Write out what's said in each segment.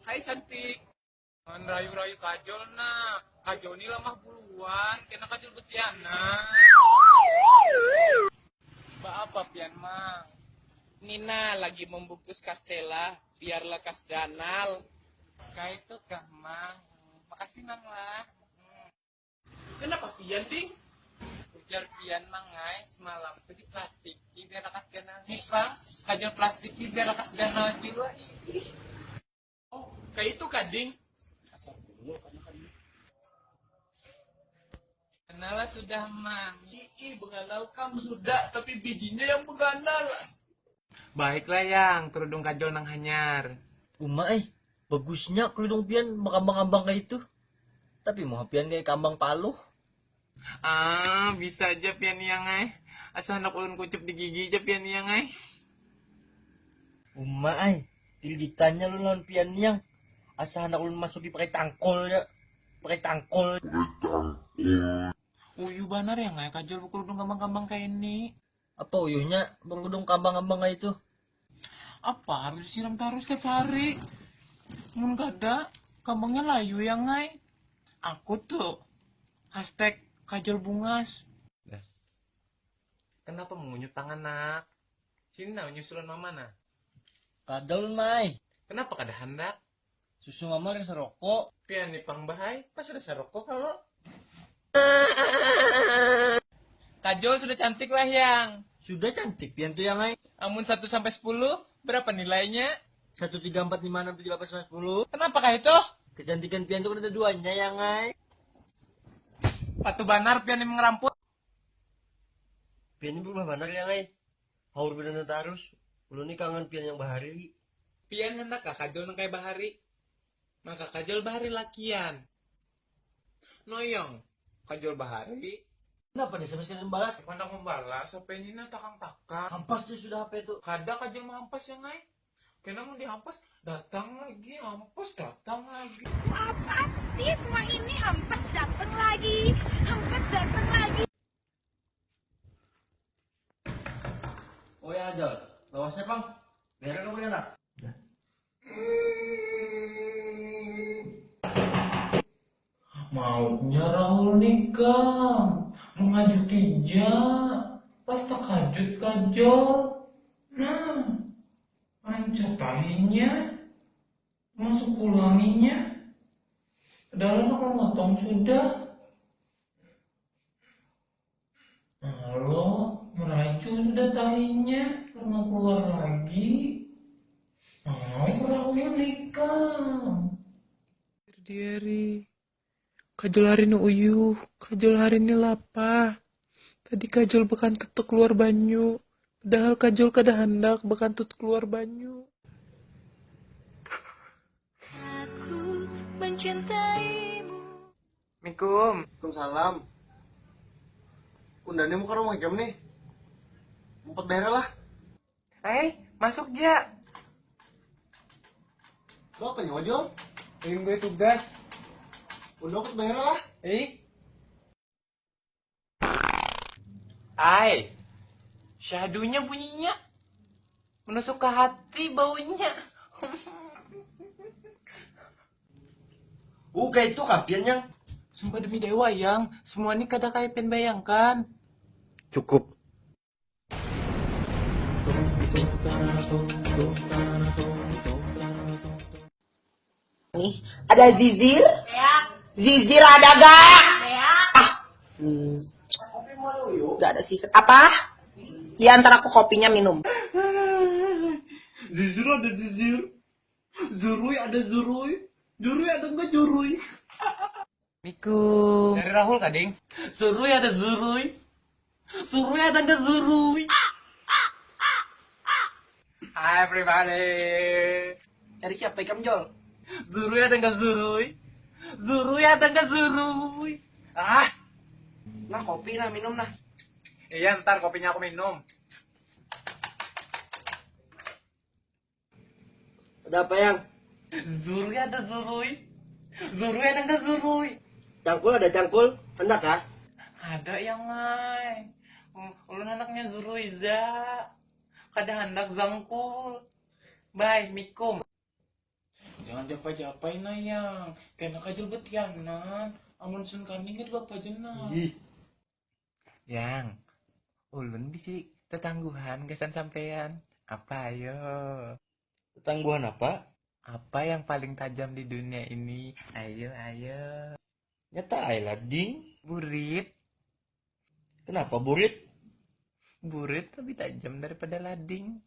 Hai cantik. Jangan rayu-rayu kajol nak. Kajol ini lemah buluan. Kena kajol betiana. Mbak apa pian mah? Nina lagi membungkus kastela, biarlah kas ganal. Kayak itu kah mang? Makasih nang lah. Kenapa pian ding? Ujar pian mangai semalam tuh di plastik. Biar akas ganal nih bang. Kajol plastik biar akas ganal jiwa. Oh, kayak itu kading. Ganala sudah mang. Benganal kamu sudah, tapi bijinya yang benganal. Baiklah yang kerudung kajol nang hanyar. Bagusnya kerudung pian makambang-ambang kayak itu. Tapi mau pian kayak kambang paluh. Bisa aja pian yang ay. Asal anak ulun kucup di gigi aja pian yang ay. Pilitannya lu lawan pian yang. Asa anak ulun masuki pakai tangkol ya. Pakai tangkol. Uyu banar yang ay kajol kerudung kambang-kambang kayak ini. Apa uyuhnya kerudung kambang-ambang kayak itu? Apa harus siram terus tiap hari? Mun kada kambangnya layu yang ay. Aku tuh hashtag kajol bungas. Kenapa mengunyut tangan nak? Sini nak nyusulan mama nak. Kadal mai. Kenapa kada hendak? Susu mama yang serokok. Pian nih pang bahai, pas sudah serokok kalau. Kajol sudah cantik lah yang. Sudah cantik pian tuh yang ay. Amun 1 sampai 10, berapa nilainya? 1, 3, 4, 5, 6, 7, 8, 9, 10. Kenapa kah itu? Kecantikan pian tuh kan ada duanya yang ay. Patu banar pian yang ngeramput. Pian ini berubah benar yang ay. Haur benar terus. Ulun ini kangen pian yang bahari. Pian hendak kah kajol nang kayak bahari? Maka kajol bahari lakian. Noyong, kajol bahari. Kenapa nih sampai sekarang balas? Hendak membalas, apa ini na takang-takang. Hampas dia sudah apa itu? Kada kajol mahampas yang ay. Kena mau dihampas, datang lagi, hampas datang lagi. Apa sih semua ini? Hampas datang lagi, hampas datang lagi. Oh ya Jol, lawasnya bang. Biar kamu enak. Maunya Rahul nikah, mengaju kijak, pas tak kajut kajol. Nah, ancur tahinya, masuk pulanginya. Dalam aku motong sudah. Halo, meracu sudah tahinya, karena keluar lagi. Mau Rahul nikah. Berdiri. Kajol hari ini uyuh, kajol hari ini lapah. Tadi kajol bekantut keluar banyu. Padahal kajol kada hendak bekantut keluar banyu. Aku mencintaimu. Mikum. Waalaikumsalam. Undangnya muka rumah jam nih. Empat daerah lah. Masuk ya. Lo apa nyawa Jol? Ingin gue tugas. Udah empat daerah lah. Syahadunya bunyinya. Menusuk ke hati baunya. Kayak itu kapian yang. Sumpah demi dewa yang, semua ini kada kayak pen bayangkan. Cukup. Nih, ada zizir? Zizir ada gak? Gak ada sisa. Apa? Ya ntar aku kopinya minum. Zizir ada zizir. Zurui ada zurui. Jurui ada enggak jurui? Mikum. Dari Rahul kading. Zurui ada zurui. Zurui ada enggak zurui? Hi everybody. Dari siapa ikam Jol? Zurui ada enggak zurui? Zurui ada enggak zurui? Nah kopi nah minum nah. Iya ntar kopinya aku minum. Ada apa yang? Zurui ada zurui. Zurui ada enggak zurui? Cangkul ada cangkul. Hendak kah? Ada yang ngai. Ulun anaknya Zuruiza. Kada hendak zangkul. Bye, mikum. jangan japai-japai na yang. Kena kajul betianan. Amun sun kaningan bapak jenah. Ih, Yang, ulun bisi tetangguhan kesan sampean. Apa ayo? ketangguhan apa? Apa yang paling tajam di dunia ini? Ayo, ayo. Nyata ay lading. Burit. Kenapa burit? Burit lebih tajam daripada lading.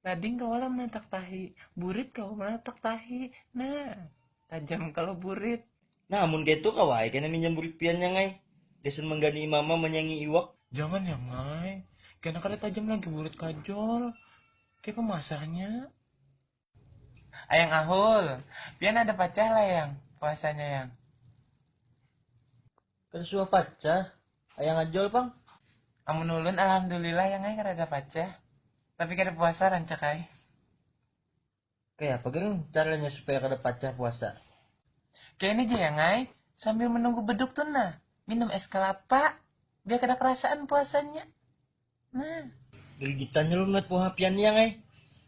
Lading kau malah menatak tahi. Burit kau menatak tahi. Nah, tajam kalau burit. Nah, amun gitu kawai kena minjam burit pian yang ay. Desan menggani mama menyanyi iwak. Jangan ya, Mai. Kena kada tajam lagi burit kajol. Kayak pemasahnya. Ayang Ahul, pian ada pacah lah yang puasanya yang. Kan suah pacah. Ayang ajol pang. Amun ulun alhamdulillah yang ay kada ada pacah. Tapi kada puasa rancak ay. Kayak apa kan caranya supaya kada pacah puasa? Kayak ini aja yang ay, sambil menunggu beduk tuh nah, minum es kelapa, biar kada kerasaan puasanya. Nah, Geligitannya lu ngeliat buah pian yang ay.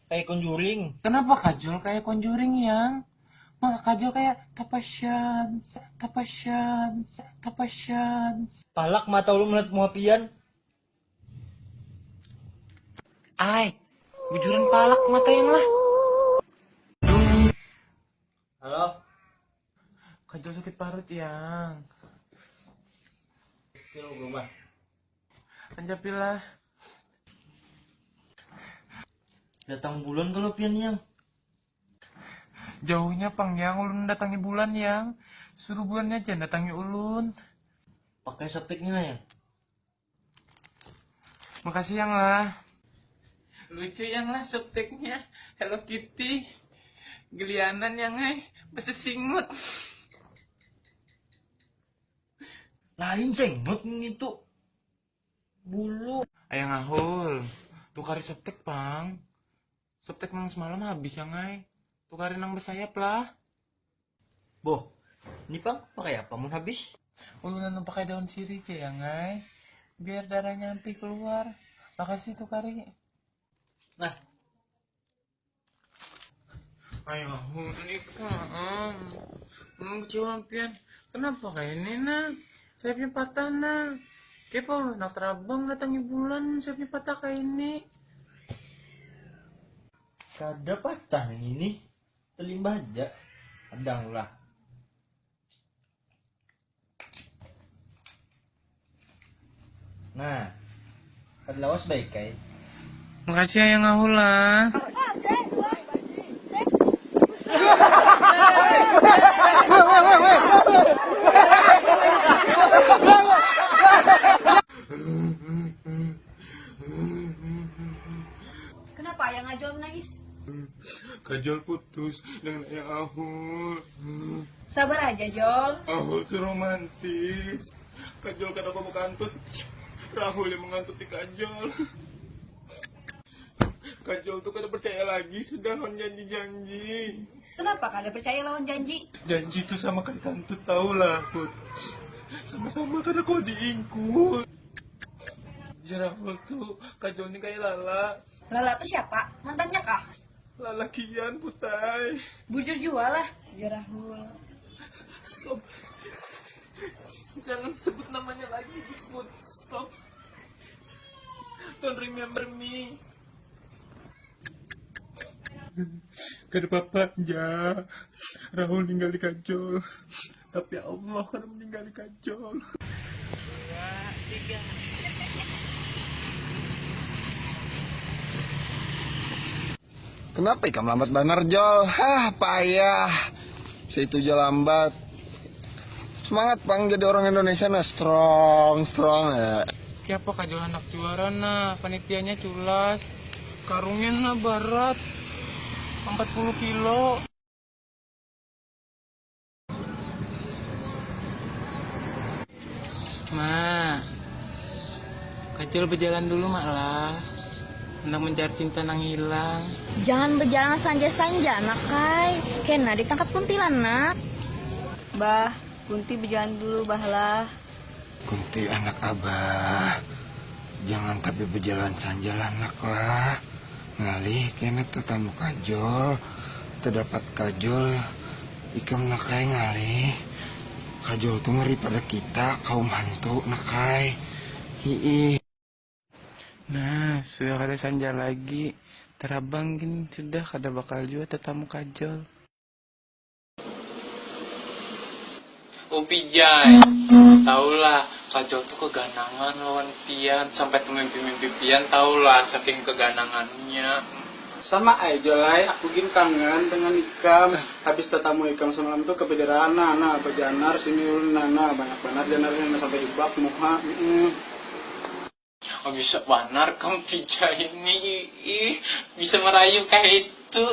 Kayak conjuring. kenapa kajol kayak conjuring yang? Maka kajol kayak tapasyan, tapasyan, tapasyan. Palak mata lu ngeliat buah pian. Ay, bujuran palak mata yang lah. Halo? Kajol sakit parut yang. Kira rumah. Anjapilah. Datang bulan kalau pian yang. Jauhnya pang yang, ulun datangi bulan yang. Suruh bulannya aja datangi ulun. Pakai septiknya ya. Makasih yang lah. Lucu yang lah subteknya. Hello Kitty. Gelianan yang bahasa singut. Lain sengot itu. Bulu. Ayang Ahul, tukari subtek pang. Subtek nang semalam habis yang tukarin nang bersayap lah. Boh, ini pang pakai apa mun habis? Ulunan nang pakai daun sirih aja yang biar darahnya ampi keluar. Makasih tukari. Nah, Ayang Ahul, ini kan. Kecewa pian. Kenapa kayak ini nah? Sayapnya patah nah. Kayak apa ulun nak terabang datangi bulan sayapnya patah kayak ini. kada patah yang ini. Terlimbah aja. Adang lah. Nah, kada lawas baik kay. Makasih Ayang Ahul lah. Kenapa Ayang Ajol menangis? Kajol putus dengan Ayang Ahul. Sabar aja, Jol. Ahul seromantis. Kajol kada kamu kantut. Rahul yang mengantut di Kajol. Kajol tuh kada percaya lagi sudah janji-janji. Kenapa kada percaya lawan janji? Janji itu sama kayak kantut tau lah, Put. Sama-sama kada kau diingkut. Rahul tuh Kajol ini kayak Lala. Lala tuh siapa? Mantannya kah? Lala Kian, Putai. Bujur jual lah, Jarahul. Stop. Jangan sebut namanya lagi, Put. Stop. Don't remember me. Kada apa-apa, ja. Rahul ninggali Kajol. Tapi Allah kada meninggali Kajol. 2, 3. Kenapa ikam lambat banar Jol? Hah, payah. Saya itu Jol lambat. Semangat Bang, jadi orang Indonesia nah strong ya. Siapa Kajol anak juara nah, panitianya culas. Karungnya nah barat 40 kilo. Ma, Kajol berjalan dulu mak lah. Hendak mencari cinta nang hilang. Jangan berjalan sanja-sanja, nak kai. Kena ditangkap kuntilanak. Bah, Kunti berjalan dulu, bah lah. Kunti anak abah. Jangan tapi berjalan sanjalanak lah. Ngalih kena tuh tamu Kajol. Terdapat Kajol Ikam nakai ngali. Kajol tuh ngeri pada kita, kaum hantu nakai. Hiih. Nah, sudah kada sanja lagi. Terabang gini sudah kada bakal juga tetamu kajol. Pijay, taulah kajol tuh keganangan lawan pian sampai mimpi-mimpi pian taulah saking keganangannya. Sama aja lah, aku gin kangen dengan ikam. Habis tetamu ikam semalam tuh ke Bederana, nah bejanar sini nana banyak banget janarnya sampai ibak muha. Oh bisa banar kamu Pijay ini, bisa merayu kayak itu,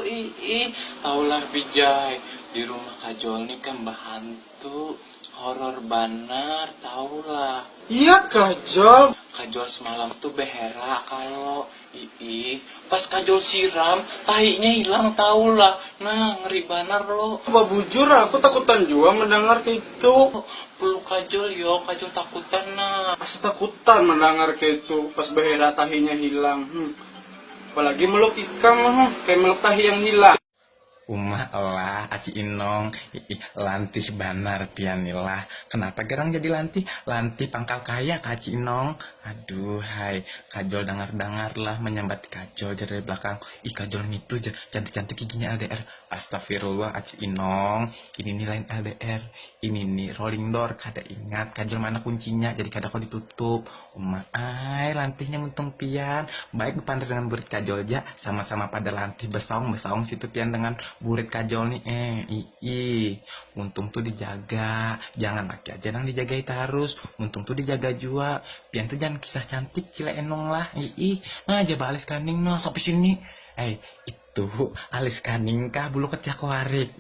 taulah Pijay di rumah kajol nih kan bahantu horor banar, taulah. Iya kajol. Kajol semalam tuh behera kalau pas kajol siram tahinya hilang taulah. Nah ngeri banar lo. Apa bujur aku takutan juga mendengar kayak itu. Peluk kajol yo, kajol takutan nah. Asa takutan mendengar kayak itu pas behera tahinya hilang. Apalagi meluk ikam kayak meluk tahi yang hilang. Umah lah, aci inong, lantih banar pianilah. Kenapa gerang jadi lantih? Lantih pangkal kaya kaci inong. Aduh, hai, kajol dengar-dengar lah menyambat kajol dari belakang. Ih, kajol itu cantik-cantik giginya LDR. Astagfirullah, aci inong. Ini nih lain LDR. Ini nih rolling door. Kada ingat kajol mana kuncinya, jadi kada kau ditutup. Umah, ai, lantihnya muntung pian. Baik berpandang dengan burit kajol aja, sama-sama pada lantih besaung situ pian dengan burit kajol nih. Untung tuh dijaga, jangan laki aja nang dijagai terus. Untung tuh dijaga juga. Pian tuh jangan kisah cantik cile enong lah. Nah aja alis kaning no sampai sini. Itu alis kaning kah bulu ketiak warik.